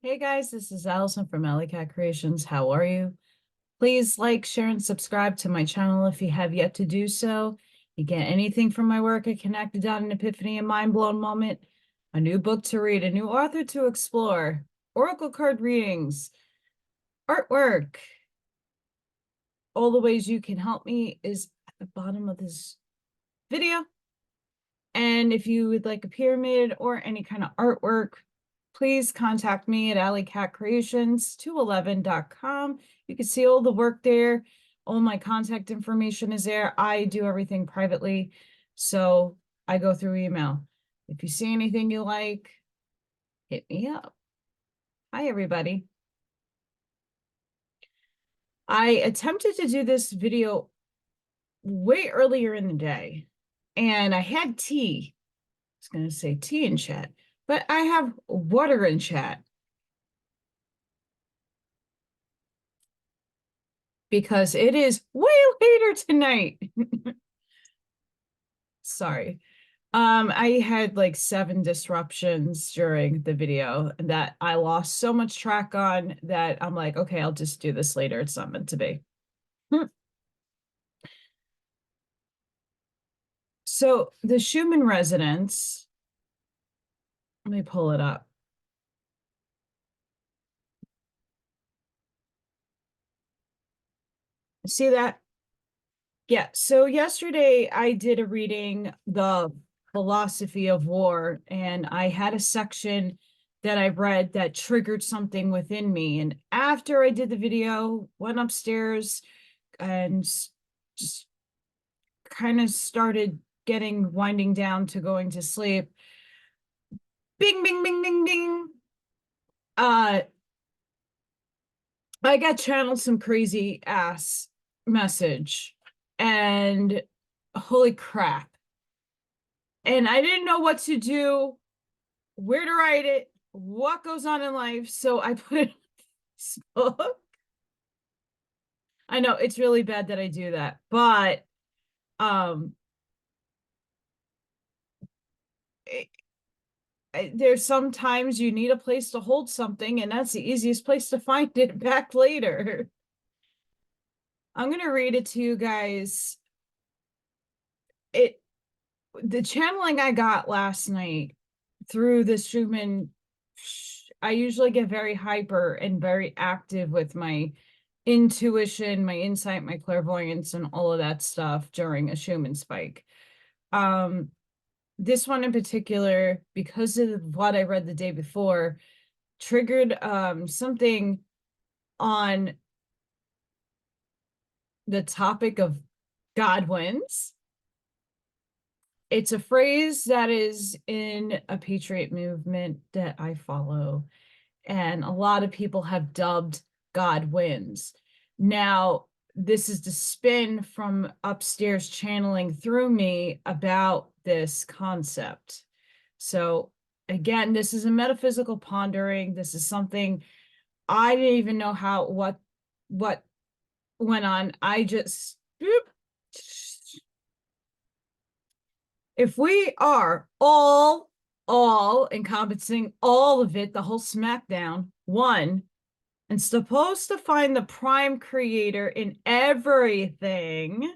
Hey guys, this is Allison from Allykatkreations. How are you? Please like, share, and subscribe to my channel if you have yet to do so. You get anything from my work, a connected down an epiphany, a mind-blown moment, a new book to read, a new author to explore, oracle card readings, artwork. All the ways you can help me is at the bottom of this video. And if you would like a pyramid or any kind of artwork, please contact me at AllyKatzkreations211.com. You can see all the work there. All my contact information is there. I do everything privately, so I go through email. If you see anything you like, hit me up. Hi, everybody. I attempted to do this video way earlier in the day, and I had tea. I was going to say tea in chat, but I have water in chat. Because it is way later tonight. Sorry. I had like 7 disruptions during the video that I lost so much track on that I'm like, okay, I'll just do this later. It's not meant to be. So the Schumann resonance, let me pull it up. See that? Yeah, so yesterday I did a reading, The Philosophy of War, and I had a section that I read that triggered something within me. And after I did the video, went upstairs and just kind of started winding down to going to sleep. Bing, bing, bing, bing, bing. I got channeled some crazy ass message, and holy crap. And I didn't know what to do, where to write it, what goes on in life. So I put it on Facebook. I know it's really bad that I do that, but there's sometimes you need a place to hold something, and that's the easiest place to find it back later. I'm gonna read it to you guys. The channeling I got last night through the Schumann, I usually get very hyper and very active with my intuition, my insight, my clairvoyance, and all of that stuff during a Schumann spike. This one in particular, because of what I read the day before, triggered something on the topic of God wins. It's a phrase that is in a patriot movement that I follow, and a lot of people have dubbed God wins. Now, this is the spin from upstairs channeling through me about this concept. So again, this is a metaphysical pondering. This is something I didn't even know what went on. I just if we are all encompassing all of it, the whole smackdown, one, and supposed to find the prime creator in everything,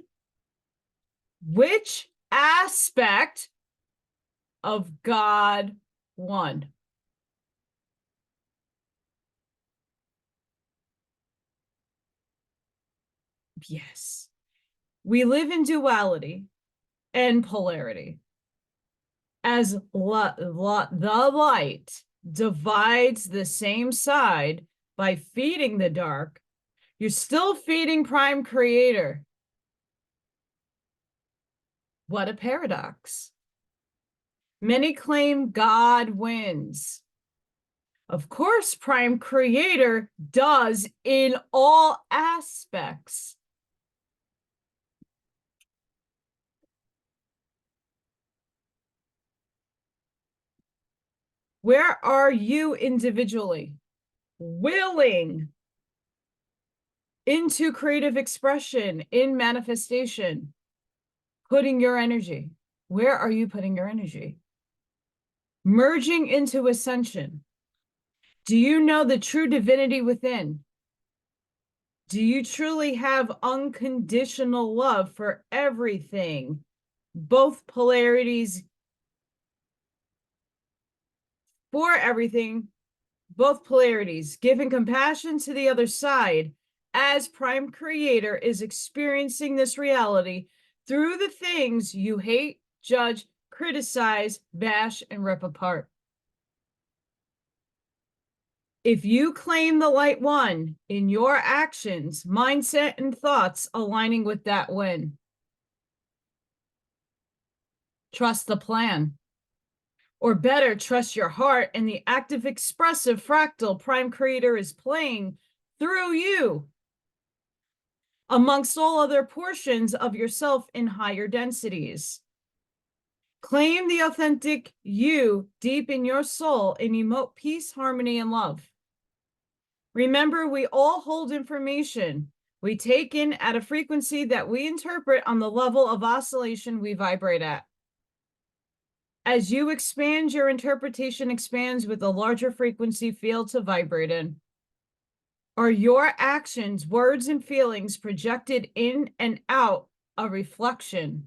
which aspect of God won? Yes. We live in duality and polarity. As the light divides the same side by feeding the dark, you're still feeding prime creator. What a paradox. Many claim God wins. Of course, prime creator does in all aspects. Where are you individually willing into creative expression, in manifestation, putting your energy? Where are you putting your energy? Merging into ascension. Do you know the true divinity within? Do you truly have unconditional love for everything? Both polarities, for everything, both polarities, giving compassion to the other side as Prime Creator is experiencing this reality through the things you hate, judge, criticize, bash, and rip apart. If you claim the light one in your actions, mindset, and thoughts aligning with that win, trust the plan. Or better, trust your heart and the active, expressive, fractal Prime Creator is playing through you amongst all other portions of yourself in higher densities. Claim the authentic you deep in your soul and emote peace, harmony, and love. Remember, we all hold information we take in at a frequency that we interpret on the level of oscillation we vibrate at. As you expand, your interpretation expands with a larger frequency field to vibrate in. Are your actions, words, and feelings projected in and out a reflection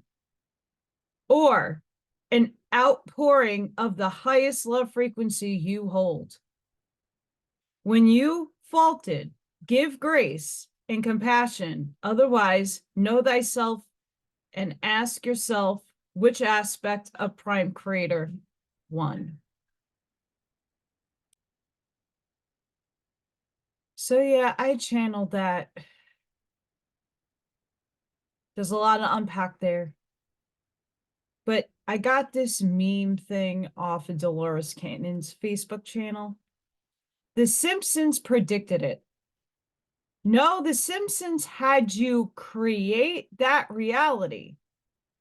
or an outpouring of the highest love frequency you hold? When you faulted, give grace and compassion. Otherwise, know thyself and ask yourself which aspect of Prime Creator won. So yeah, I channeled that. There's a lot to unpack there. But I got this meme thing off of Dolores Cannon's Facebook channel. The Simpsons predicted it. No, The Simpsons had you create that reality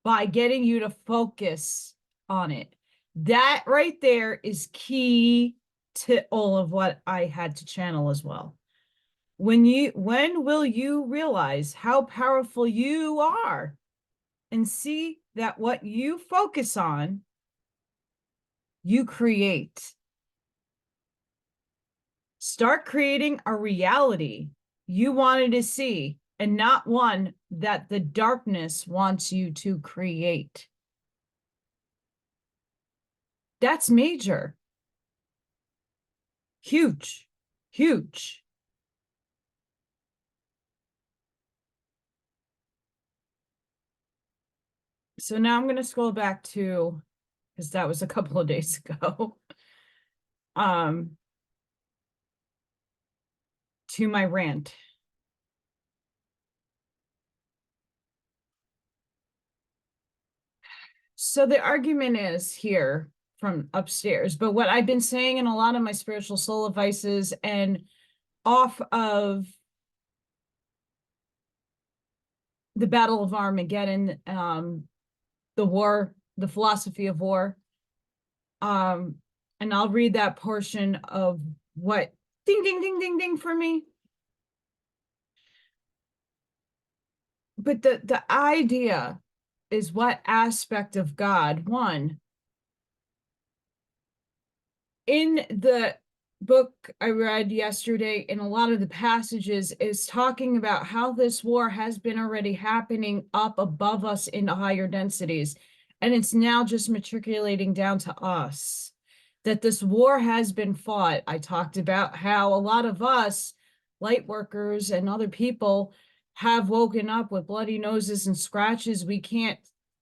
by getting you to focus on it. That right there is key to all of what I had to channel as well. When will you realize how powerful you are and see that what you focus on, you create? Start creating a reality you wanted to see and not one that the darkness wants you to create. That's major. Huge, huge. So now I'm going to scroll back to, because that was a couple of days ago, to my rant. So the argument is here from upstairs, but what I've been saying in a lot of my spiritual soul advices and off of the Battle of Armageddon, the war, the philosophy of war. And I'll read that portion of what ding, ding, ding, ding, ding for me. But the idea is what aspect of God, one, in the book I read yesterday, in a lot of the passages, is talking about how this war has been already happening up above us in higher densities. And it's now just matriculating down to us. That this war has been fought. I talked about how a lot of us, light workers and other people, have woken up with bloody noses and scratches.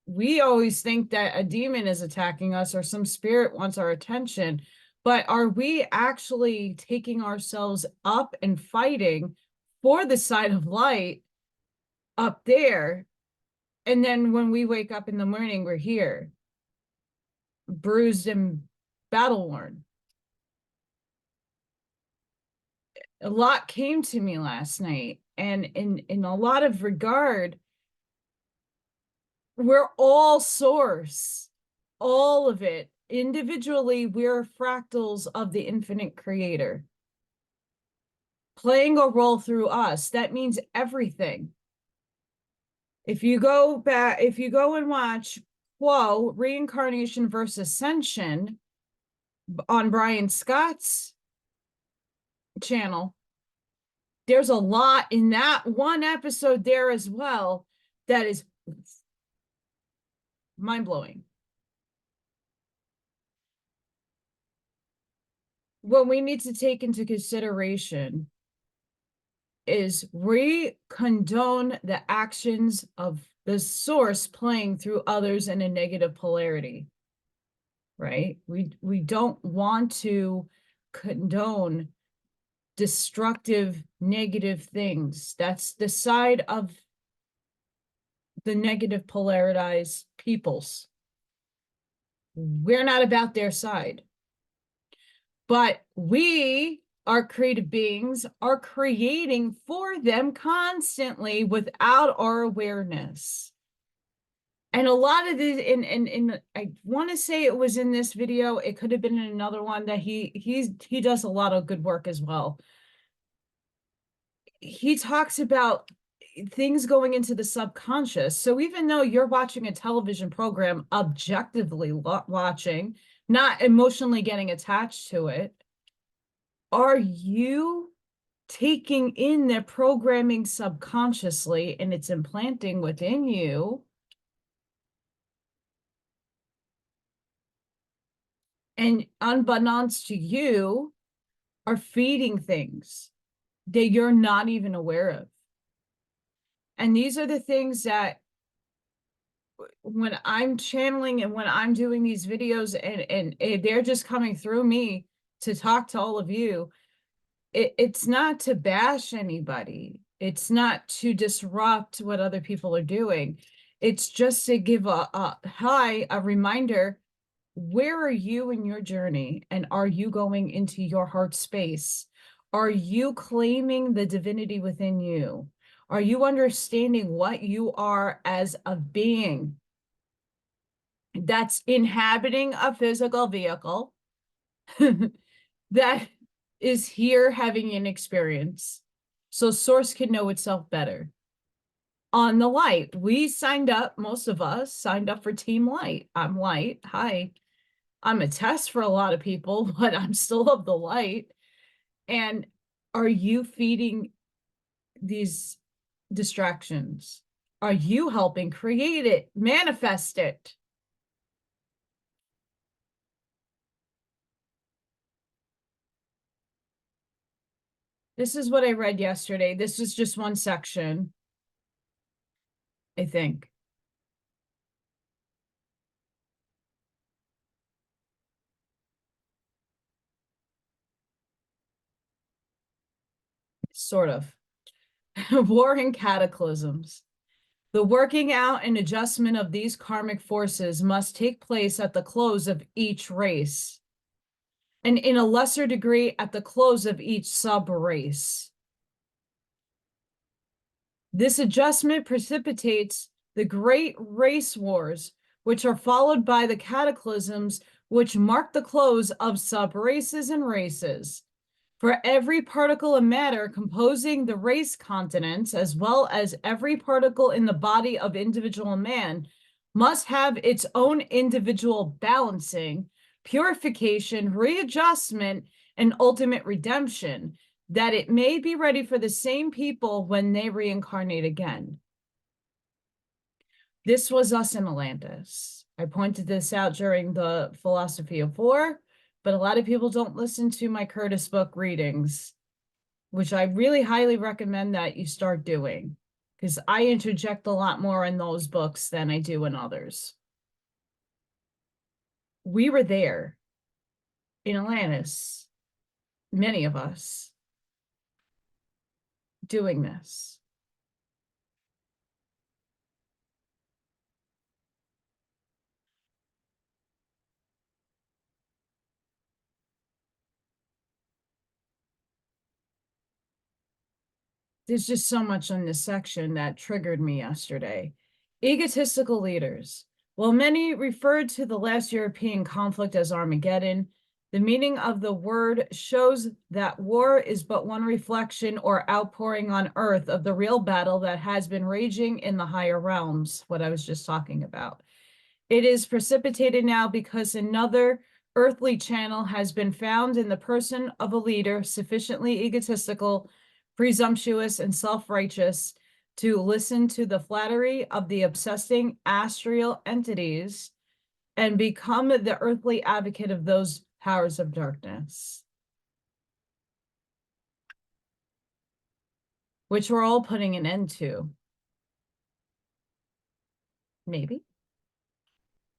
We always think that a demon is attacking us or some spirit wants our attention. But are we actually taking ourselves up and fighting for the side of light up there? And then when we wake up in the morning, we're here, bruised and battle-worn. A lot came to me last night. And in a lot of regard, we're all source, all of it. Individually, we're fractals of the infinite creator playing a role through us. That means everything. If you go and watch Quo, Reincarnation versus Ascension on Brian Scott's channel. There's a lot in that one episode there as well that is mind-blowing. What we need to take into consideration is we condone the actions of the source playing through others in a negative polarity, right? We don't want to condone destructive, negative things. That's the side of the negative polarized peoples. We're not about their side. But we, our creative beings, are creating for them constantly without our awareness. And a lot of this, in I want to say it was in this video, it could have been in another one, that he does a lot of good work as well. He talks about things going into the subconscious. So even though you're watching a television program, objectively watching, not emotionally getting attached to it, are you taking in their programming subconsciously and it's implanting within you? And unbeknownst to you, are feeding things that you're not even aware of. And these are the things that when I'm channeling and when I'm doing these videos and they're just coming through me to talk to all of you, it's not to bash anybody. It's not to disrupt what other people are doing. It's just to give a reminder. Where are you in your journey? And are you going into your heart space? Are you claiming the divinity within you? Are you understanding what you are as a being that's inhabiting a physical vehicle that is here having an experience so source can know itself better? On the light, we signed up, most of us signed up for Team Light. I'm light. Hi. I'm a test for a lot of people, but I'm still of the light. And are you feeding these distractions? Are you helping create it, manifest it? This is what I read yesterday. This is just one section, I think. Sort of. Warring cataclysms. The working out and adjustment of these karmic forces must take place at the close of each race, and in a lesser degree at the close of each sub-race. This adjustment precipitates the great race wars, which are followed by the cataclysms which mark the close of sub-races and races. For every particle of matter composing the race continents, as well as every particle in the body of individual man, must have its own individual balancing, purification, readjustment, and ultimate redemption, that it may be ready for the same people when they reincarnate again. This was us in Atlantis. I pointed this out during the Philosophy of War, but a lot of people don't listen to my Curtis book readings, which I really highly recommend that you start doing, because I interject a lot more in those books than I do in others. We were there in Atlantis, many of us, doing this. There's just so much in this section that triggered me yesterday. Egotistical leaders. While many referred to the last European conflict as Armageddon, the meaning of the word shows that war is but one reflection or outpouring on earth of the real battle that has been raging in the higher realms, what I was just talking about. It is precipitated now because another earthly channel has been found in the person of a leader sufficiently egotistical, presumptuous, and self-righteous to listen to the flattery of the obsessing astral entities and become the earthly advocate of those powers of darkness, which we're all putting an end to. Maybe.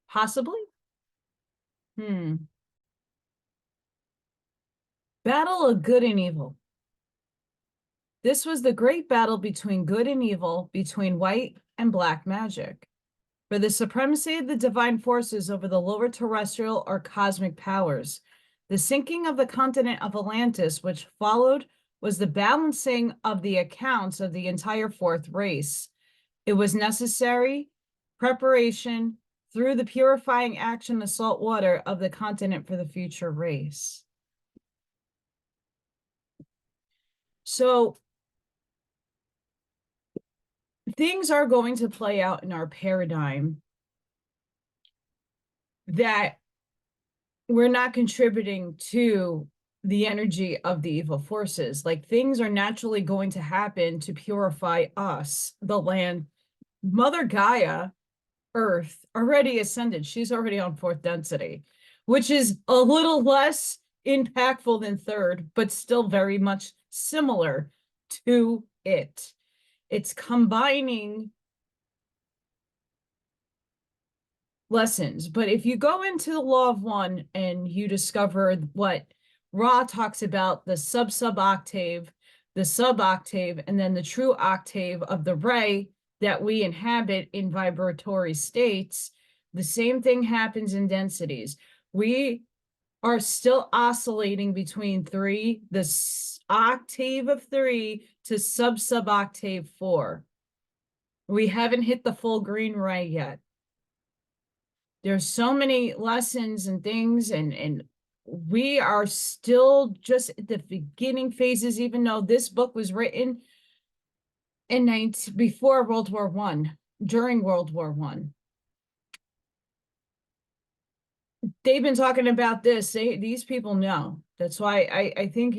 Possibly. Battle of good and evil. This was the great battle between good and evil, between white and black magic, for the supremacy of the divine forces over the lower terrestrial or cosmic powers. The sinking of the continent of Atlantis, which followed, was the balancing of the accounts of the entire fourth race. It was necessary preparation through the purifying action of salt water of the continent for the future race. So things are going to play out in our paradigm that we're not contributing to the energy of the evil forces. Like, things are naturally going to happen to purify us, the land. Mother Gaia, Earth, already ascended. She's already on fourth density, which is a little less impactful than third, but still very much similar to it. It's combining lessons. But if you go into the law of one and you discover what Ra talks about, the sub-octave, the sub-octave, and then the true octave of the ray that we inhabit in vibratory states, the same thing happens in densities. We are still oscillating between three, the octave of 3 to sub-octave 4. We haven't hit the full green ray yet. There's so many lessons and things, and we are still just at the beginning phases, even though this book was written in before World War I, during World War I. They've been talking about this. These people know. That's why I think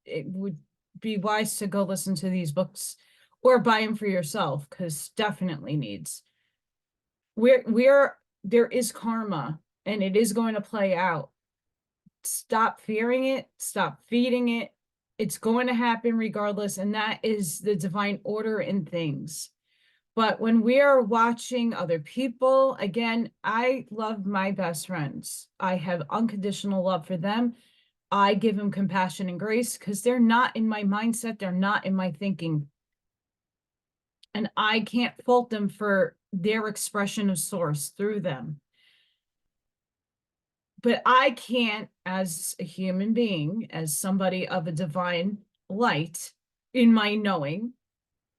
it would be wise to go listen to these books or buy them for yourself, because definitely needs. There is karma, and it is going to play out. Stop fearing it, stop feeding it. It's going to happen regardless, and that is the divine order in things. But when we are watching other people, again, I love my best friends. I have unconditional love for them. I give them compassion and grace because they're not in my mindset. They're not in my thinking. And I can't fault them for their expression of source through them. But I can't, as a human being, as somebody of a divine light in my knowing,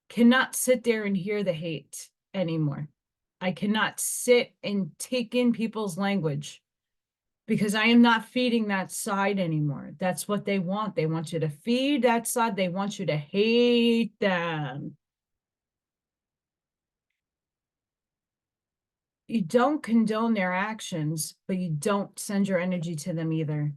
cannot sit there and hear the hate anymore. I cannot sit and take in people's language because I am not feeding that side anymore. That's what they want. They want you to feed that side. They want you to hate them. You don't condone their actions, but you don't send your energy to them either.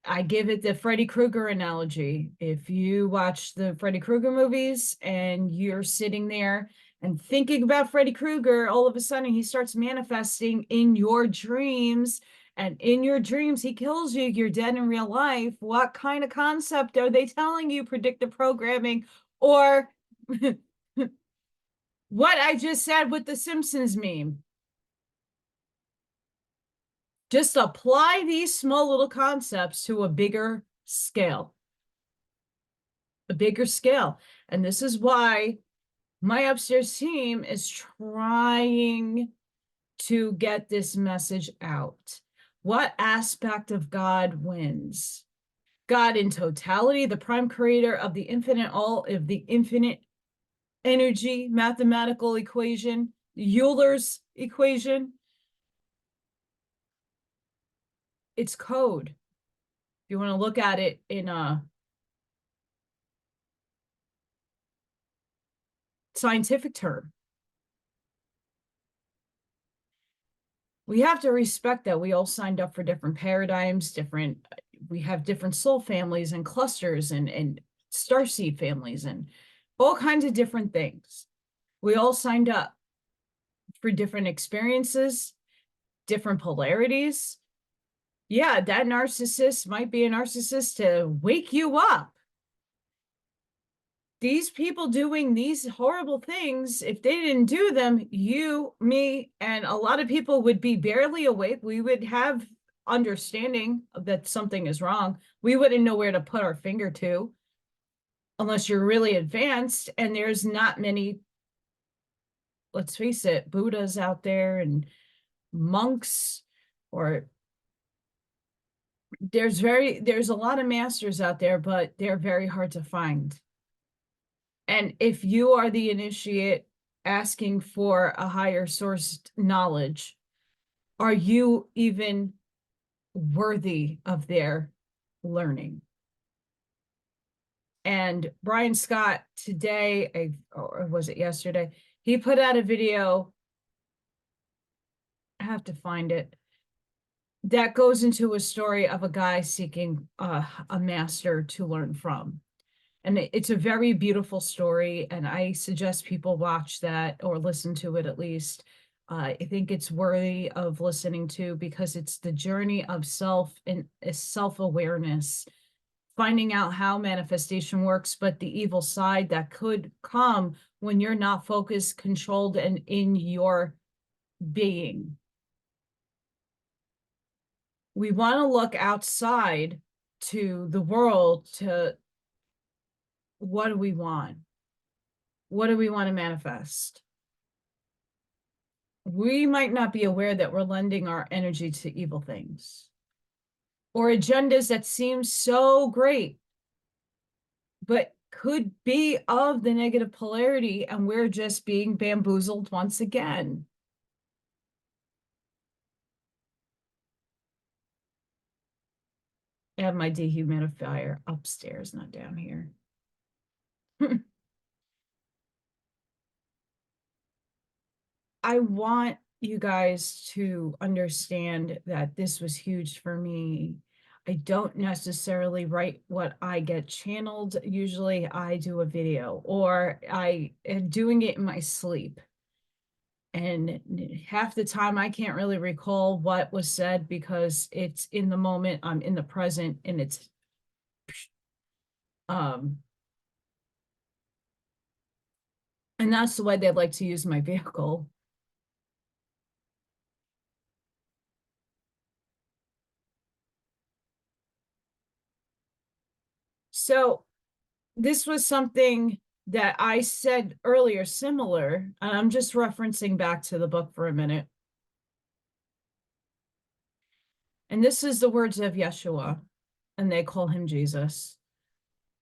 I give it the Freddy Krueger analogy. If you watch the Freddy Krueger movies and you're sitting there and thinking about Freddy Krueger, all of a sudden he starts manifesting in your dreams, and in your dreams he kills you, you're dead in real life. What kind of concept are they telling you? Predictive programming, or what I just said with the Simpsons meme? Just apply these small little concepts to a bigger scale. A bigger scale. And this is why my upstairs team is trying to get this message out. What aspect of God wins? God in totality, the prime creator of the infinite all, of the infinite energy mathematical equation, Euler's equation. It's code. If you want to look at it in a scientific term. we have to respect that we all signed up for different paradigms, we have different soul families and clusters and starseed families and all kinds of different things. We all signed up for different experiences, different polarities. Yeah, that narcissist might be a narcissist to wake you up. These people doing these horrible things, if they didn't do them, you, me, and a lot of people would be barely awake. We would have understanding that something is wrong. We wouldn't know where to put our finger to unless you're really advanced. And there's not many, let's face it, Buddhas out there and monks, or there's a lot of masters out there, but they're very hard to find. And if you are the initiate asking for a higher source knowledge, are you even worthy of their learning? And Brian Scott today, or was it yesterday? He put out a video, I have to find it, that goes into a story of a guy seeking a master to learn from. And it's a very beautiful story, and I suggest people watch that or listen to it at least. I think it's worthy of listening to because it's the journey of self and self-awareness, finding out how manifestation works, but the evil side that could come when you're not focused, controlled, and in your being. We want to look outside to the world to what do we want? What do we want to manifest? We might not be aware that we're lending our energy to evil things or agendas that seem so great, but could be of the negative polarity, and we're just being bamboozled once again. I have my dehumidifier upstairs, not down here. I want you guys to understand that this was huge for me. I don't necessarily write what I get channeled. Usually I do a video, or I am doing it in my sleep. And half the time I can't really recall what was said because it's in the moment, I'm in the present, and it's and that's the way they like to use my vehicle. So this was something that I said earlier, similar, and I'm just referencing back to the book for a minute. And this is the words of Yeshua, and they call him Jesus.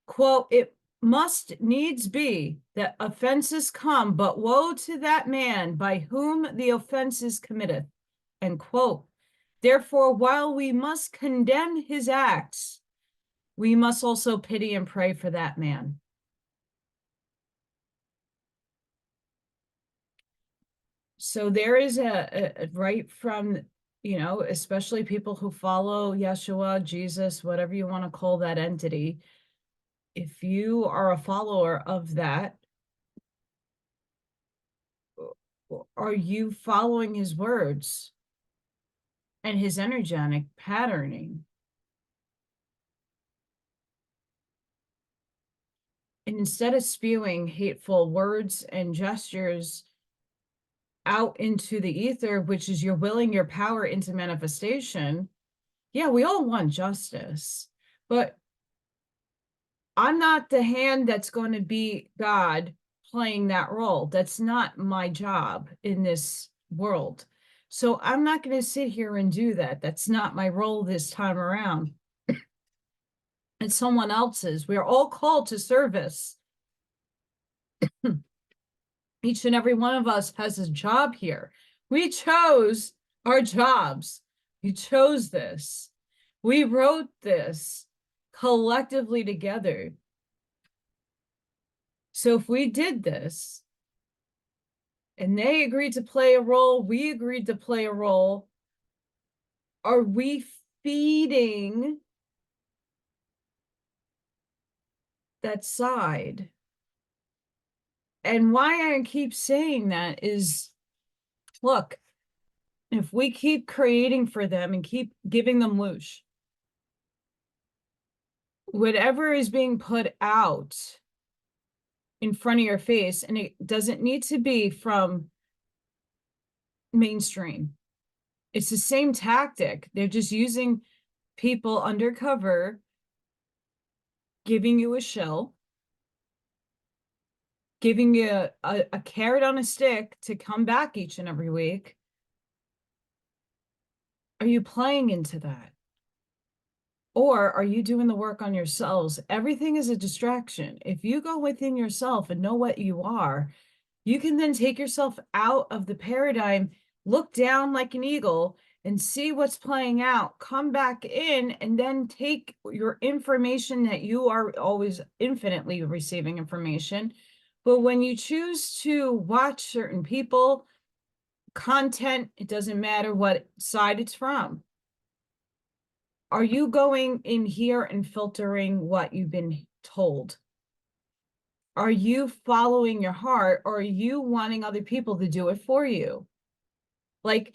Quote, "It must needs be that offenses come, but woe to that man by whom the offense is committed." End quote. "Therefore, while we must condemn his acts, we must also pity and pray for that man." So there is a right from, especially people who follow Yeshua, Jesus, whatever you want to call that entity. If you are a follower of that, are you following his words and his energetic patterning? And instead of spewing hateful words and gestures out into the ether, which is you're willing your power into manifestation. Yeah, we all want justice, but I'm not the hand that's going to be God playing that role. That's not my job in this world. So I'm not going to sit here and do that. That's not my role this time around. It's someone else's. We're all called to service. Each and every one of us has a job here. We chose our jobs. We chose this. We wrote this collectively together. So if we did this, and they agreed to play a role, we agreed to play a role, Are we feeding that side? And why I keep saying that is, look, if we keep creating for them and keep giving them loosh, whatever is being put out in front of your face, and it doesn't need to be from mainstream. It's the same tactic. They're just using people undercover, giving you a shell, giving you a carrot on a stick to come back each and every week. Are you playing into that? Or are you doing the work on yourselves? Everything is a distraction. If you go within yourself and know what you are, you can then take yourself out of the paradigm, look down like an eagle and see what's playing out, come back in, and then take your information that you are always infinitely receiving information. But when you choose to watch certain people, content, it doesn't matter what side it's from. Are you going in here and filtering what you've been told? Are you following your heart, or are you wanting other people to do it for you? Like,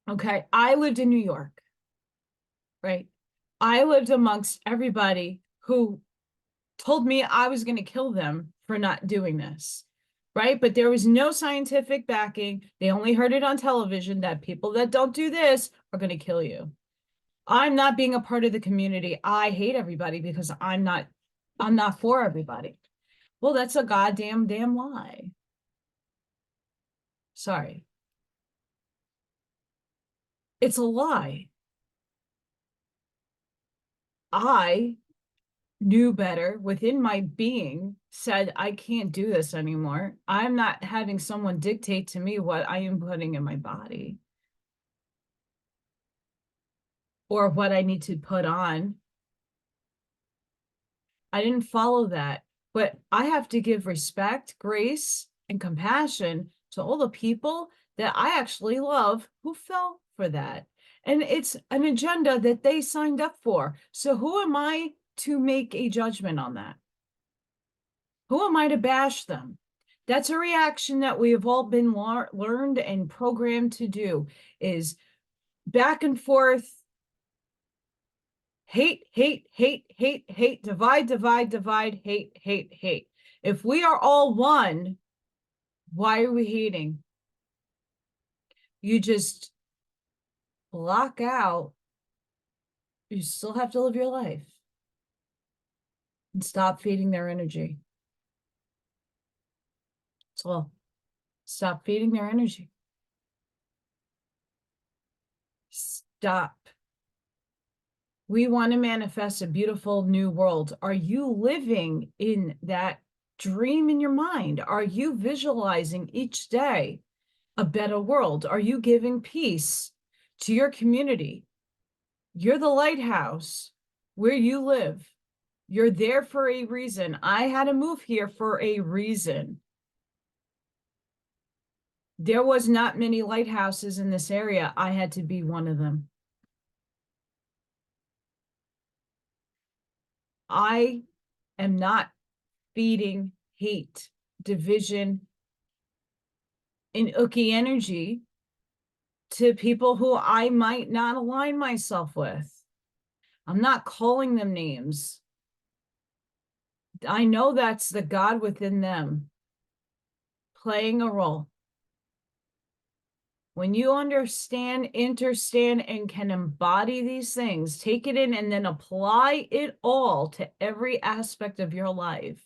okay, I lived in New York, right? I lived amongst everybody who told me I was going to kill them for not doing this, right? But there was no scientific backing. They only heard it on television that people that don't do this are going to kill you. I'm not being a part of the community. I hate everybody because I'm not for everybody. Well, that's a goddamn damn lie. Sorry. It's a lie. I knew better within my being, said, I can't do this anymore. I'm not having someone dictate to me what I am putting in my body or what I need to put on. I didn't follow that, but I have to give respect, grace, and compassion to all the people that I actually love who fell for that. And it's an agenda that they signed up for. So who am I to make a judgment on that? Who am I to bash them? That's a reaction that we have all been learned and programmed to do, is back and forth, hate, hate, hate, hate, hate, divide, divide, divide, hate, hate, hate. If we are all one, why are we hating? You just block out. You still have to live your life and stop feeding their energy. So stop feeding their energy. Stop. We want to manifest a beautiful new world. Are you living in that dream in your mind? Are you visualizing each day a better world? Are you giving peace to your community? You're the lighthouse where you live. You're there for a reason. I had to move here for a reason. There was not many lighthouses in this area. I had to be one of them. I am not feeding hate, division, and ookie energy to people who I might not align myself with. I'm not calling them names. I know that's the God within them playing a role. When you understand, and can embody these things, take it in and then apply it all to every aspect of your life,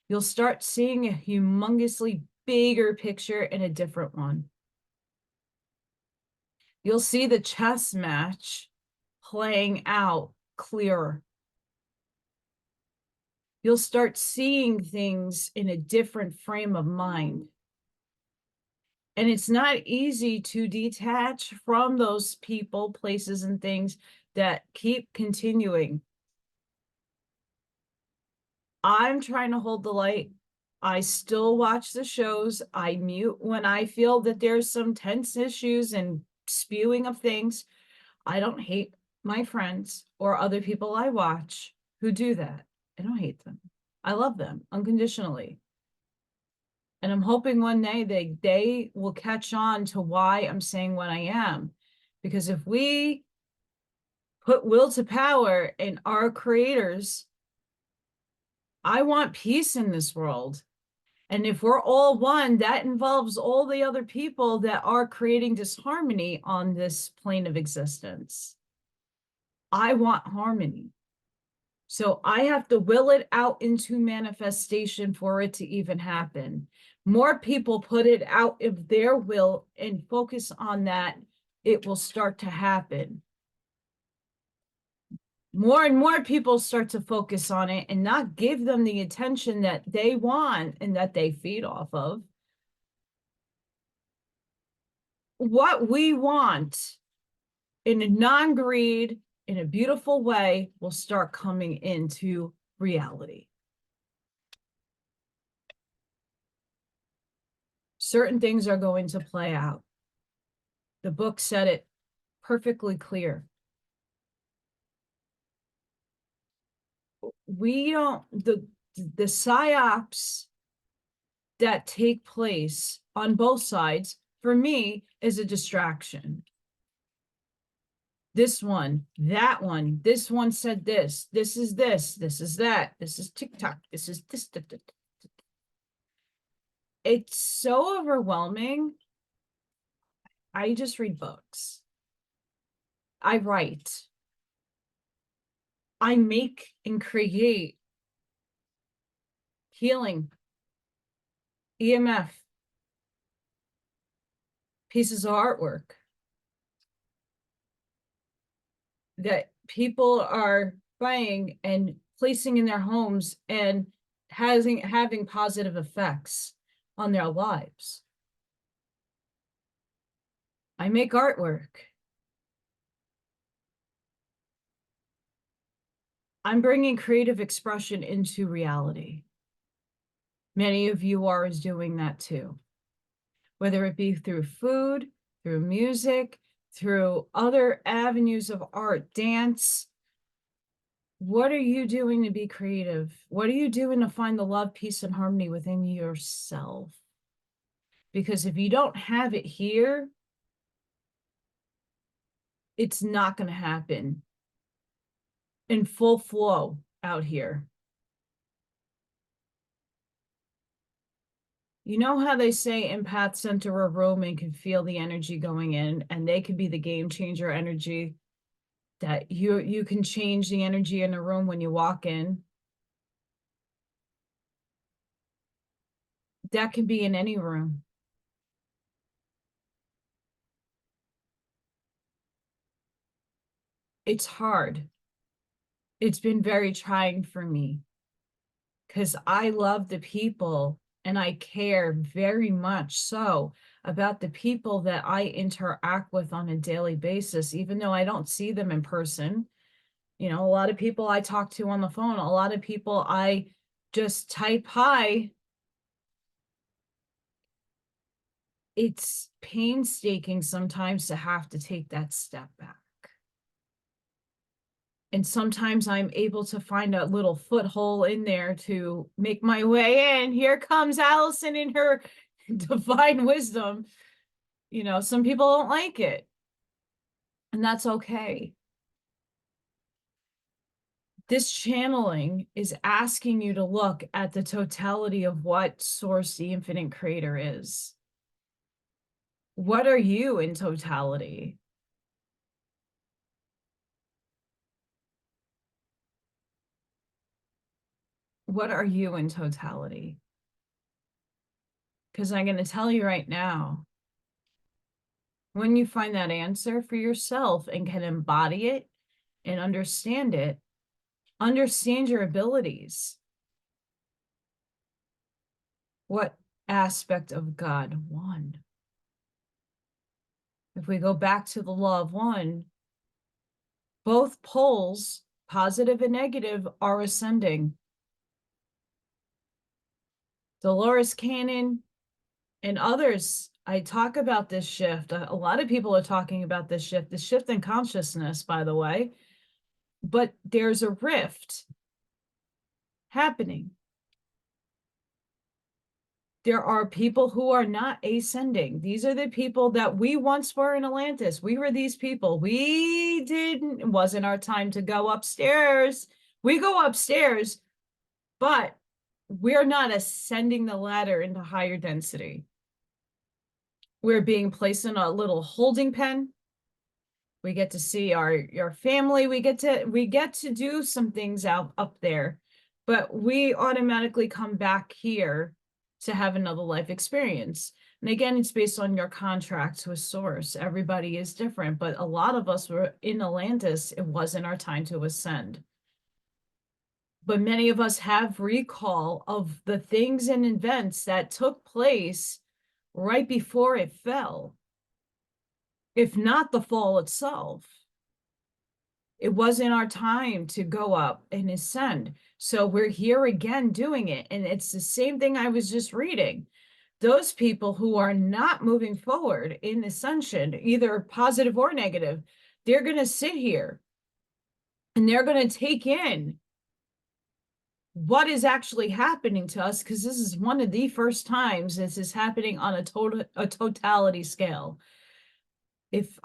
you'll start seeing a humongously bigger picture in a different one. You'll see the chess match playing out clearer. You'll start seeing things in a different frame of mind. And it's not easy to detach from those people, places, and things that keep continuing. I'm trying to hold the light. I still watch the shows. I mute when I feel that there's some tense issues and spewing of things. I don't hate my friends or other people I watch who do that. I don't hate them. I love them unconditionally. And I'm hoping one day they will catch on to why I'm saying what I am. Because if we put will to power in our creators, I want peace in this world. And if we're all one, that involves all the other people that are creating disharmony on this plane of existence. I want harmony. So I have to will it out into manifestation for it to even happen. More people put it out of their will and focus on that, it will start to happen. More and more people start to focus on it and not give them the attention that they want and that they feed off of. What we want in a non-greed, in a beautiful way, will start coming into reality. Certain things are going to play out. The book said it perfectly clear. We don't, the psyops that take place on both sides, for me, is a distraction. This one, that one, this one said this is this is that, this is TikTok, this is this. It's so overwhelming. I just read books. I write. I make and create healing, EMF, pieces of artwork that people are buying and placing in their homes and having positive effects on their lives. I make artwork. I'm bringing creative expression into reality. Many of you are doing that too, whether it be through food, through music, through other avenues of art, dance. What are you doing to be creative? What are you doing to find the love, peace, and harmony within yourself? Because if you don't have it here, it's not going to happen in full flow out here. You know how they say empaths enter a room and can feel the energy going in, and they can be the game changer energy, that you can change the energy in a room when you walk in. That can be in any room. It's hard. It's been very trying for me because I love the people and I care very much so about the people that I interact with on a daily basis, even though I don't see them in person. You know, a lot of people I talk to on the phone, a lot of people I just type hi. It's painstaking sometimes to have to take that step back. And sometimes I'm able to find a little foothold in there to make my way in. Here comes Allison in her divine wisdom. You know, some people don't like it, and that's okay. This channeling is asking you to look at the totality of what Source, the Infinite Creator, is. What are you in totality? What are you in totality? Because I'm going to tell you right now, when you find that answer for yourself and can embody it and understand it, understand your abilities. What aspect of God won? If we go back to the law of one, both poles, positive and negative, are ascending. Dolores Cannon and others I talk about this shift. A lot of people are talking about this shift in consciousness, by the way, but there's a rift happening. There are people who are not ascending. These are the people that we once were in Atlantis. We were these people. It wasn't our time to go upstairs. We go upstairs, but we're not ascending the ladder into higher density. We're being placed in a little holding pen. We get to see our family. We get to do some things up there, but we automatically come back here to have another life experience. And again, it's based on your contract with source. Everybody is different, but a lot of us were in Atlantis. It wasn't our time to ascend. But many of us have recall of the things and events that took place right before it fell, if not the fall itself. It wasn't our time to go up and ascend. So we're here again doing it. And it's the same thing I was just reading. Those people who are not moving forward in ascension, either positive or negative, they're going to sit here and they're going to take in what is actually happening to us, because this is one of the first times this is happening on a totality scale. If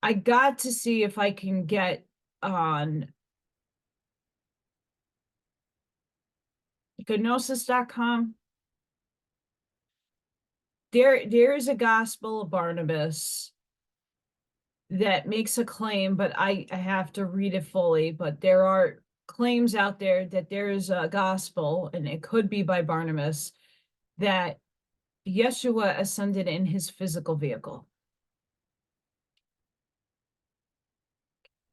I got to see if I can get on gnosis.com, there is a gospel of Barnabas that makes a claim, but I have to read it fully. But there are claims out there that there is a gospel, and it could be by Barnabas, that Yeshua ascended in his physical vehicle.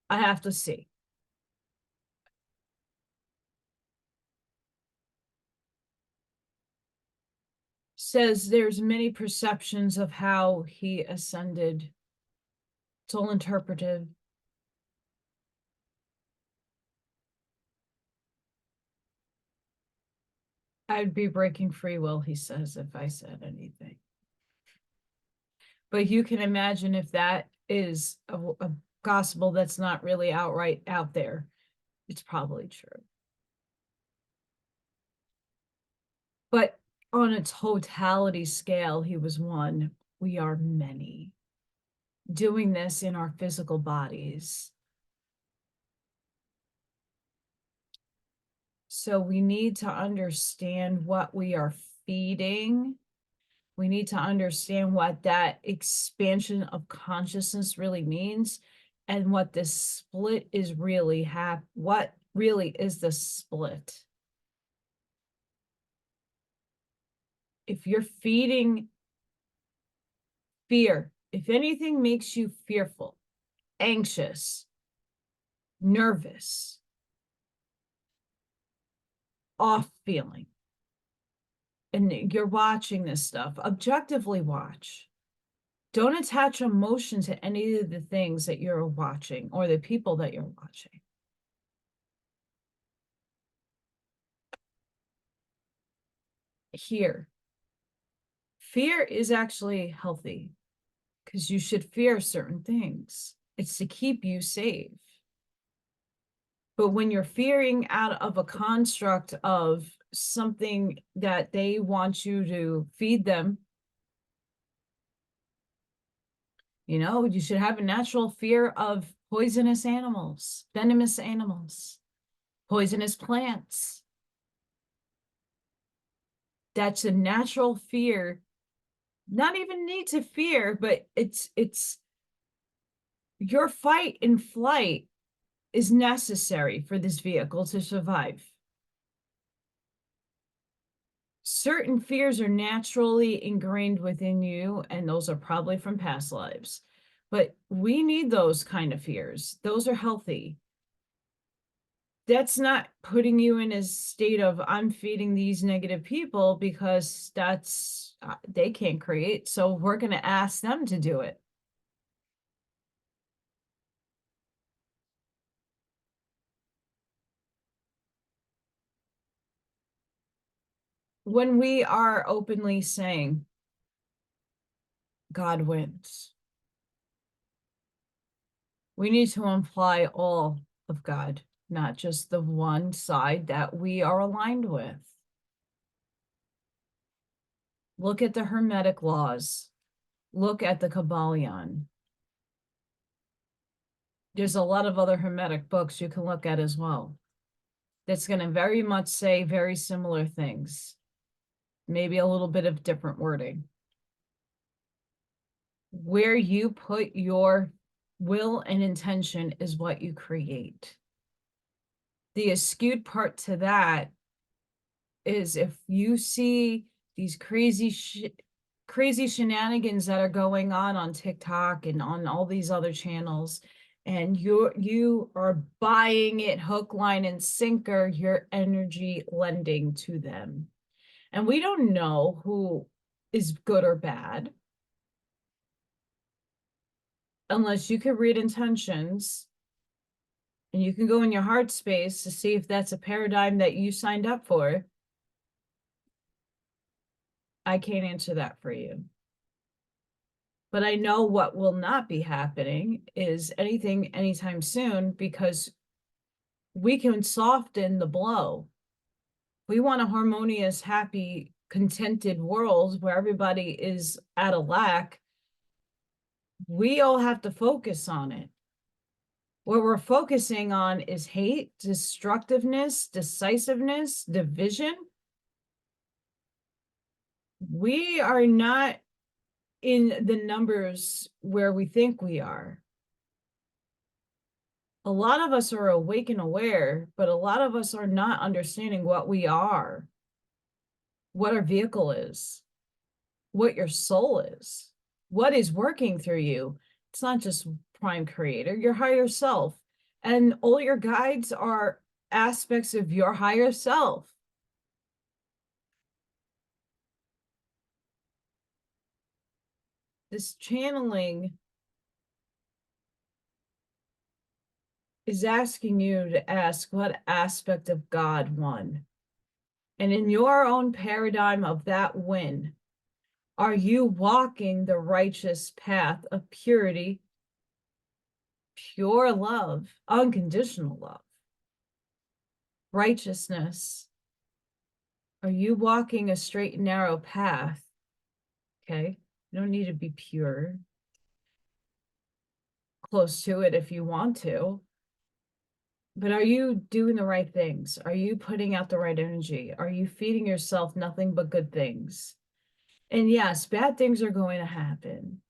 I have to see. Says there's many perceptions of how he ascended. It's all interpretive. I'd be breaking free will, he says, if I said anything. But you can imagine if that is a gospel that's not really outright out there, it's probably true. But on a totality scale, he was one. We are many doing this in our physical bodies. So we need to understand what we are feeding. We need to understand what that expansion of consciousness really means, and what this split is really what really is the split. If you're feeding fear, if anything makes you fearful, anxious, nervous, off feeling, and you're watching this stuff, objectively watch. Don't attach emotion to any of the things that you're watching or the people that you're watching. Here, fear is actually healthy, because you should fear certain things. It's to keep you safe. But when you're fearing out of a construct of something that they want you to feed them, you should have a natural fear of poisonous animals, venomous animals, poisonous plants. That's a natural fear. Not even need to fear, but it's your fight and flight is necessary for this vehicle to survive. Certain fears are naturally ingrained within you, and those are probably from past lives. But we need those kind of fears. Those are healthy. That's not putting you in a state of, I'm feeding these negative people, because that's, they can't create. So we're going to ask them to do it. When we are openly saying, God wins. We need to imply all of God, not just the one side that we are aligned with. Look at the Hermetic laws. Look at the Kabbalion. There's a lot of other Hermetic books you can look at as well. That's going to very much say very similar things. Maybe a little bit of different wording. Where you put your will and intention is what you create. The skewed part to that is if you see these crazy shenanigans that are going on TikTok and on all these other channels, and you are buying it hook, line, and sinker, your energy lending to them. And we don't know who is good or bad unless you can read intentions and you can go in your heart space to see if that's a paradigm that you signed up for. I can't answer that for you. But I know what will not be happening is anything anytime soon, because we can soften the blow. We want a harmonious, happy, contented world where everybody is at a lack. We all have to focus on it. What we're focusing on is hate, destructiveness, decisiveness, division. We are not in the numbers where we think we are. A lot of us are awake and aware, but a lot of us are not understanding what we are, what our vehicle is, what your soul is, what is working through you. It's not just Prime Creator, your higher self. And all your guides are aspects of your higher self. This channeling is asking you to ask what aspect of God won. And in your own paradigm of that win, are you walking the righteous path of purity, pure love, unconditional love, righteousness? Are you walking a straight and narrow path? Okay, you don't need to be pure. Close to it if you want to. But are you doing the right things? Are you putting out the right energy? Are you feeding yourself nothing but good things? And yes, bad things are going to happen.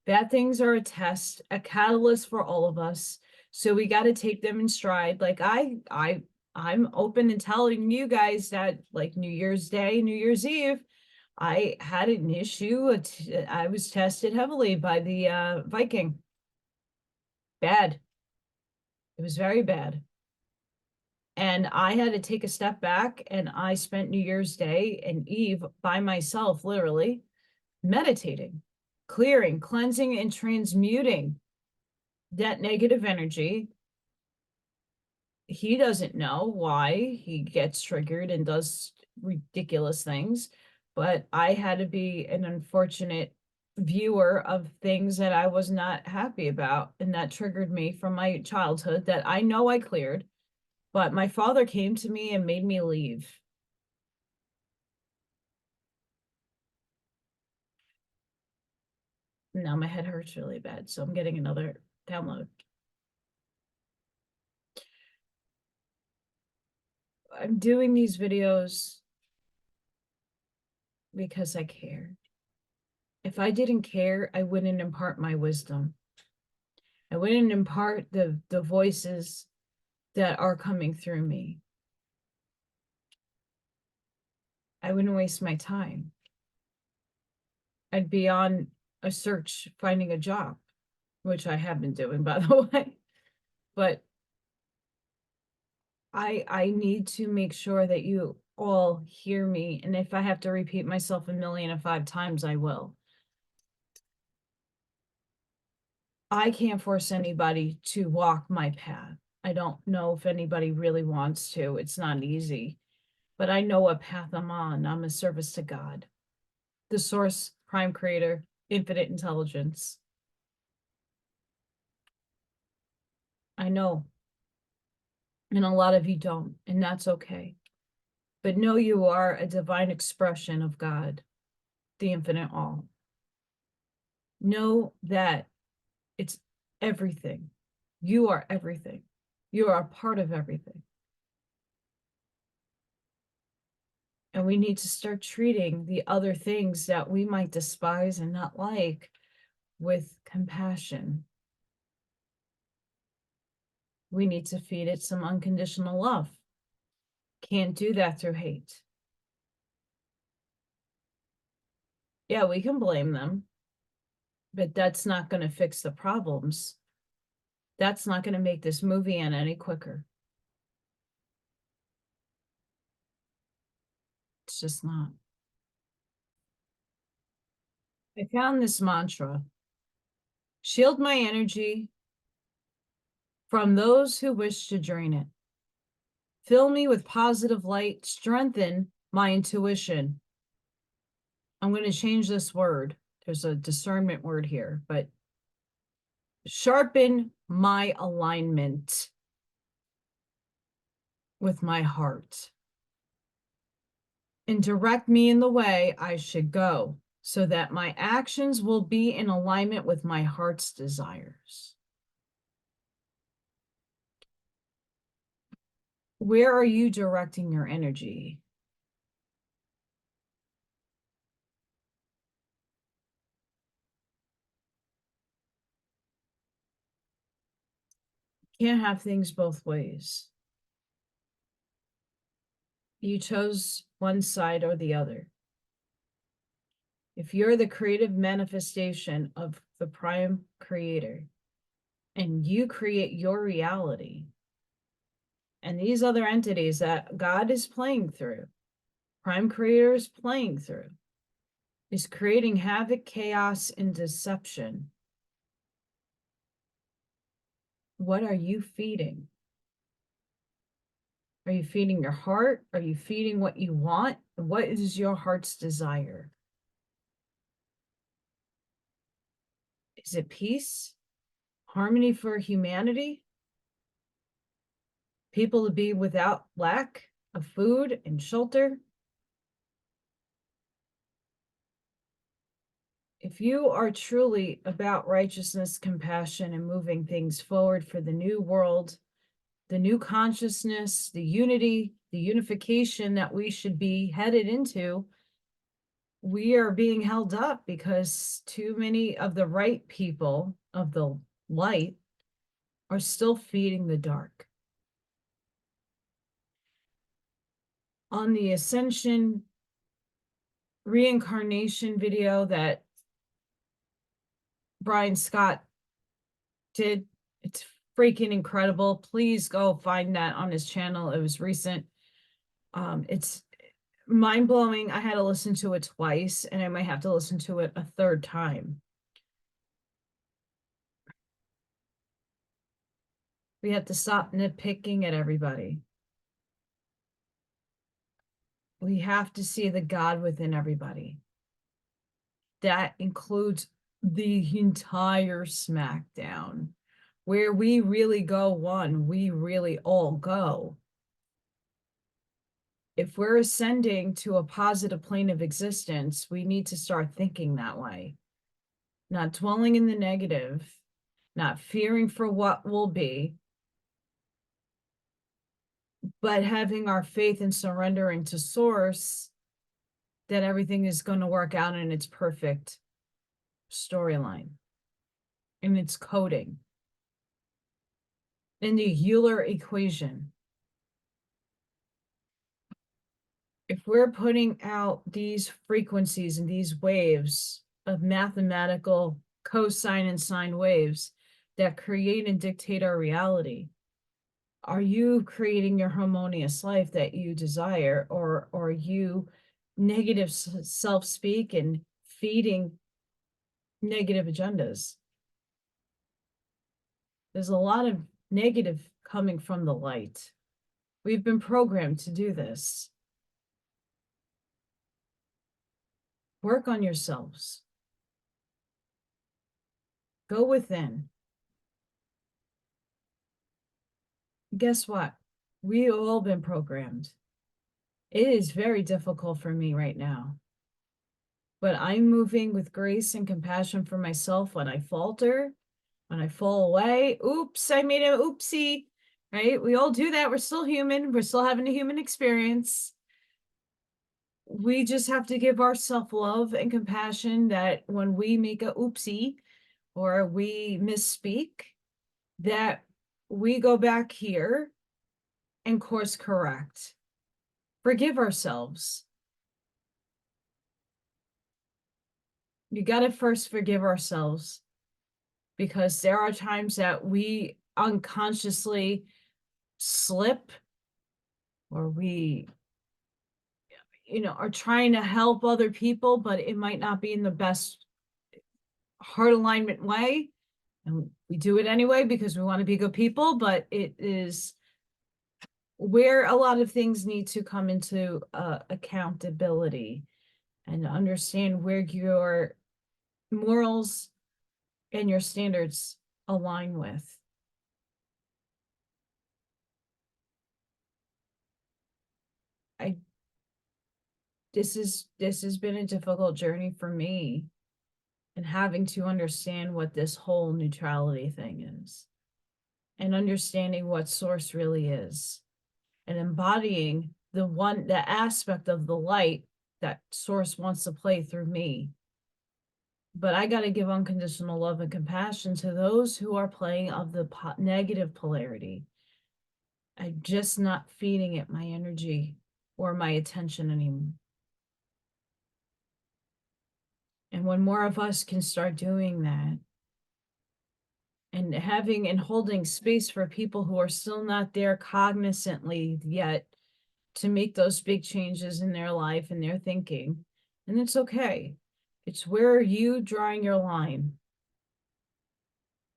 Bad things are a test, a catalyst for all of us. So we got to take them in stride. Like I'm open and telling you guys that, like, New Year's Day, New Year's Eve, I had an issue. I was tested heavily by the Viking. Bad. It was very bad. And I had to take a step back, and I spent New Year's Day and Eve by myself, literally meditating, clearing, cleansing, and transmuting that negative energy. He doesn't know why he gets triggered and does ridiculous things, but I had to be an unfortunate viewer of things that I was not happy about, and that triggered me from my childhood that I know I cleared. But my father came to me and made me leave. Now my head hurts really bad, so I'm getting another download. I'm doing these videos because I care. If I didn't care, I wouldn't impart my wisdom. I wouldn't impart the voices that are coming through me. I wouldn't waste my time. I'd be on a search finding a job, which I have been doing, by the way. But I need to make sure that you all hear me. And if I have to repeat myself 1,000,005 times, I will. I can't force anybody to walk my path. I don't know if anybody really wants to. It's not easy. But I know what path I'm on. I'm a service to God, the source, prime creator, infinite intelligence. I know. And a lot of you don't, and that's okay. But know you are a divine expression of God, the infinite all. Know that it's everything. You are everything. You are a part of everything. And we need to start treating the other things that we might despise and not like with compassion. We need to feed it some unconditional love. Can't do that through hate. Yeah, we can blame them, but that's not going to fix the problems. That's not going to make this movie end any quicker. It's just not. I found this mantra: shield my energy from those who wish to drain it. Fill me with positive light, strengthen my intuition. I'm going to change this word. There's a discernment word here, but sharpen my alignment with my heart and direct me in the way I should go so that my actions will be in alignment with my heart's desires. Where are you directing your energy? Can't have things both ways. You chose one side or the other. If you're the creative manifestation of the prime creator and you create your reality, and these other entities that God is playing through, prime creator is playing through, is creating havoc, chaos, and deception. What are you feeding? Are you feeding your heart? Are you feeding what you want? What is your heart's desire? Is it peace? Harmony for humanity? People to be without lack of food and shelter? If you are truly about righteousness, compassion, and moving things forward for the new world, the new consciousness, the unity, the unification that we should be headed into, we are being held up because too many of the right people of the light are still feeding the dark. On the ascension reincarnation video that Brian Scott did, it's freaking incredible. Please go find that on his channel. It was recent. It's mind-blowing. I had to listen to it twice, and I might have to listen to it a third time. We have to stop nitpicking at everybody. We have to see the God within everybody. That includes the entire SmackDown. Where we really go one, we really all go. If we're ascending to a positive plane of existence, we need to start thinking that way. Not dwelling in the negative, not fearing for what will be, but having our faith and surrendering to Source that everything is going to work out in its perfect storyline, in its coding, in the Euler equation. If we're putting out these frequencies and these waves of mathematical cosine and sine waves that create and dictate our reality, are you creating your harmonious life that you desire, or are you negative self-speak and feeding negative agendas? There's a lot of negative coming from the light. We've been programmed to do this. Work on yourselves. Go within. Guess what? We've all been programmed. It is very difficult for me right now, but I'm moving with grace and compassion for myself when I falter, when I fall away. Oops, I made an oopsie, right? We all do that. We're still human. We're still having a human experience. We just have to give ourselves love and compassion that when we make a oopsie or we misspeak, that we go back here and course correct. Forgive ourselves. You got to first forgive ourselves, because there are times that we unconsciously slip, or we are trying to help other people, but it might not be in the best heart alignment way, and we do it anyway because we want to be good people. But it is where a lot of things need to come into accountability, and understand where your morals and your standards align with. I this has been a difficult journey for me, and having to understand what this whole neutrality thing is, and understanding what source really is, and embodying the aspect of the light that source wants to play through me. But I got to give unconditional love and compassion to those who are playing of the negative polarity. I'm just not feeding it my energy or my attention anymore. And when more of us can start doing that, and having and holding space for people who are still not there cognizantly yet to make those big changes in their life and their thinking, and it's okay. It's where are you drawing your line?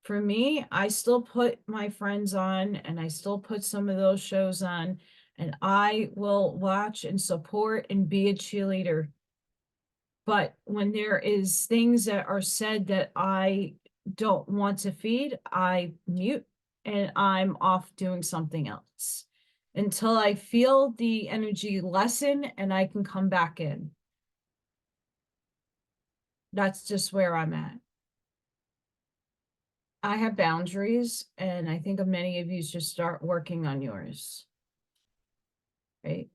For me, I still put my friends on, and I still put some of those shows on, and I will watch and support and be a cheerleader. But when there is things that are said that I don't want to feed, I mute and I'm off doing something else until I feel the energy lessen and I can come back in. That's just where I'm at. I have boundaries, and I think many of you should start working on yours. Right?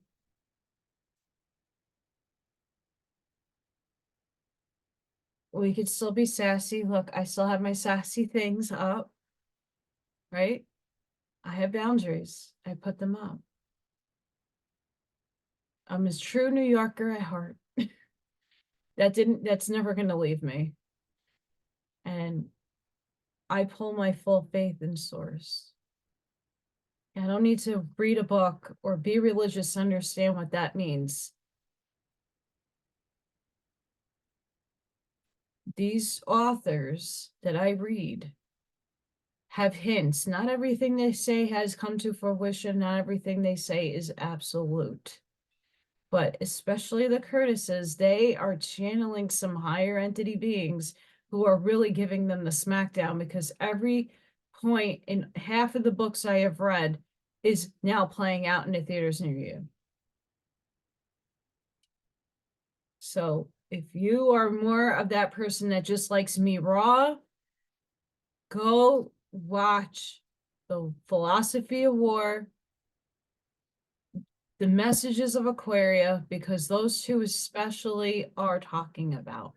We could still be sassy. Look, I still have my sassy things up. Right? I have boundaries. I put them up. I'm a true New Yorker at heart. That's never going to leave me. And I pull my full faith in source. I don't need to read a book or be religious to understand what that means. These authors that I read have hints. Not everything they say has come to fruition. Not everything they say is absolute. But especially the Curtises, they are channeling some higher entity beings who are really giving them the smackdown, because every point in half of the books I have read is now playing out in the theaters near you. So if you are more of that person that just likes me raw, go watch The Philosophy of War, The Messages of Aquaria, because those two especially are talking about.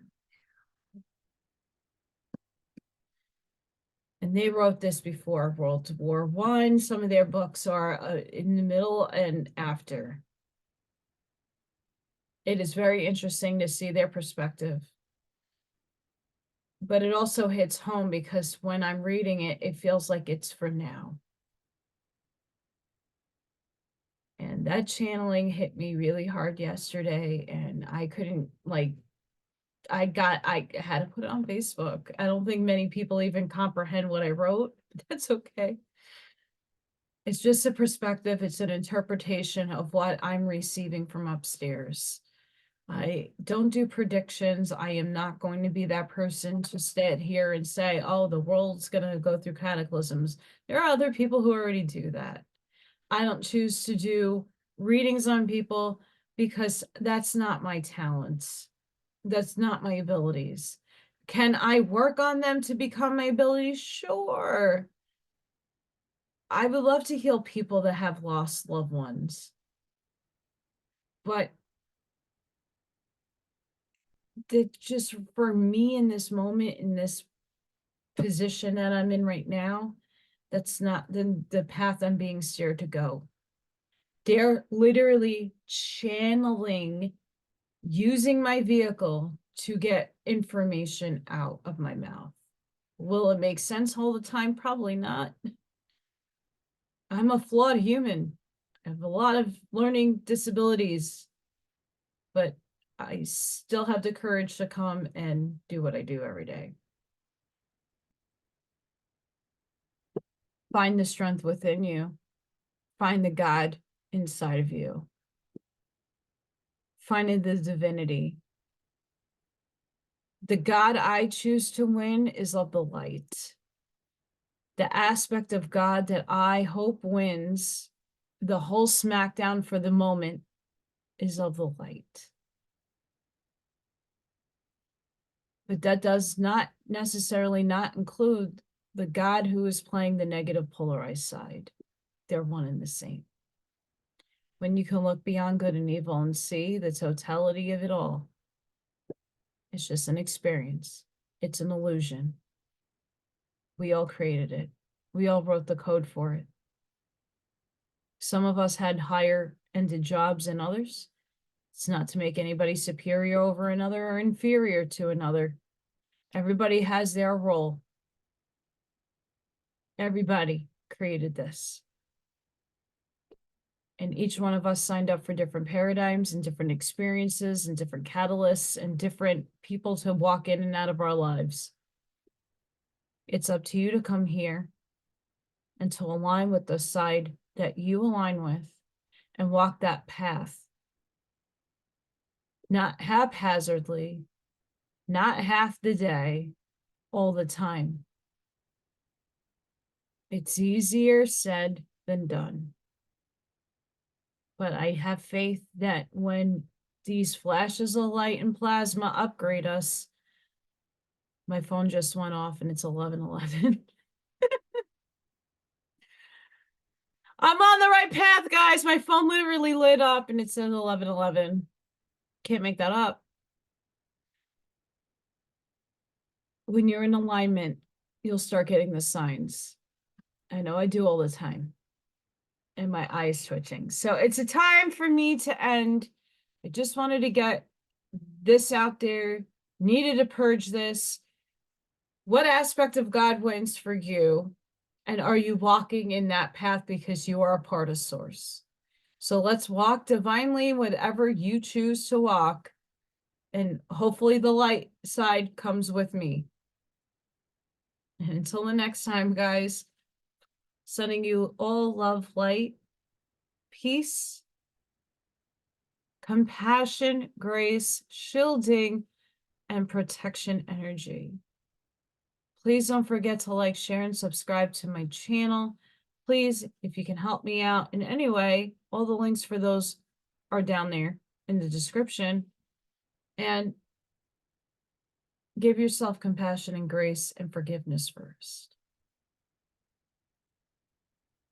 And they wrote this before World War I. Some of their books are in the middle and after. It is very interesting to see their perspective. But it also hits home because when I'm reading it, it feels like it's for now. And that channeling hit me really hard yesterday, and I couldn't, like, I had to put it on Facebook. I don't think many people even comprehend what I wrote, but that's okay. It's just a perspective. It's an interpretation of what I'm receiving from upstairs. I don't do predictions. I am not going to be that person to stand here and say, oh, the world's going to go through cataclysms. There are other people who already do that. I don't choose to do readings on people because that's not my talents. That's not my abilities. Can I work on them to become my abilities? Sure. I would love to heal people that have lost loved ones. But that just for me in this moment, in this position that I'm in right now, that's not the path I'm being steered to go. They're literally channeling, using my vehicle to get information out of my mouth. Will it make sense all the time? Probably not. I'm a flawed human. I have a lot of learning disabilities, but I still have the courage to come and do what I do every day. Find the strength within you. Find the God inside of you. Find the divinity. The God I choose to win is of the light. The aspect of God that I hope wins the whole smackdown for the moment is of the light. But that does not necessarily not include the God who is playing the negative polarized side. They're one and the same. When you can look beyond good and evil and see the totality of it all, it's just an experience. It's an illusion. We all created it. We all wrote the code for it. Some of us had higher ended jobs than others. It's not to make anybody superior over another or inferior to another. Everybody has their role. Everybody created this. And each one of us signed up for different paradigms and different experiences and different catalysts and different people to walk in and out of our lives. It's up to you to come here and to align with the side that you align with and walk that path. Not haphazardly, not half the day, all the time. It's easier said than done. But I have faith that when these flashes of light and plasma upgrade us, my phone just went off and it's 11:11. I'm on the right path, guys. My phone literally lit up and it says 11:11. Can't make that up. When you're in alignment, you'll start getting the signs. I know I do all the time. And my eyes twitching. So it's a time for me to end. I just wanted to get this out there. Needed to purge this. What aspect of God wins for you? And are you walking in that path because you are a part of source? So let's walk divinely, whatever you choose to walk. And hopefully the light side comes with me. And until the next time, guys, sending you all love, light, peace, compassion, grace, shielding, and protection energy. Please don't forget to like, share, and subscribe to my channel. Please, if you can help me out in any way, all the links for those are down there in the description. And give yourself compassion and grace and forgiveness first.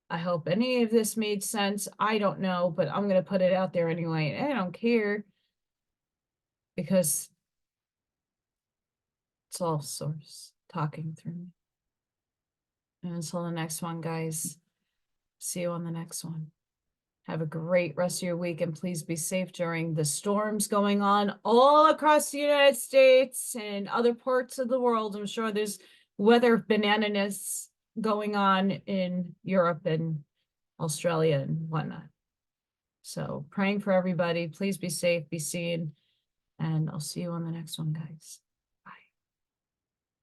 I hope any of this made sense. I don't know, but I'm going to put it out there anyway. And I don't care because it's all source talking through me. And until the next one, guys, see you on the next one. Have a great rest of your week and please be safe during the storms going on all across the United States and other parts of the world. I'm sure there's weather bananas going on in Europe and Australia and whatnot. So praying for everybody. Please be safe, be seen, and I'll see you on the next one, guys.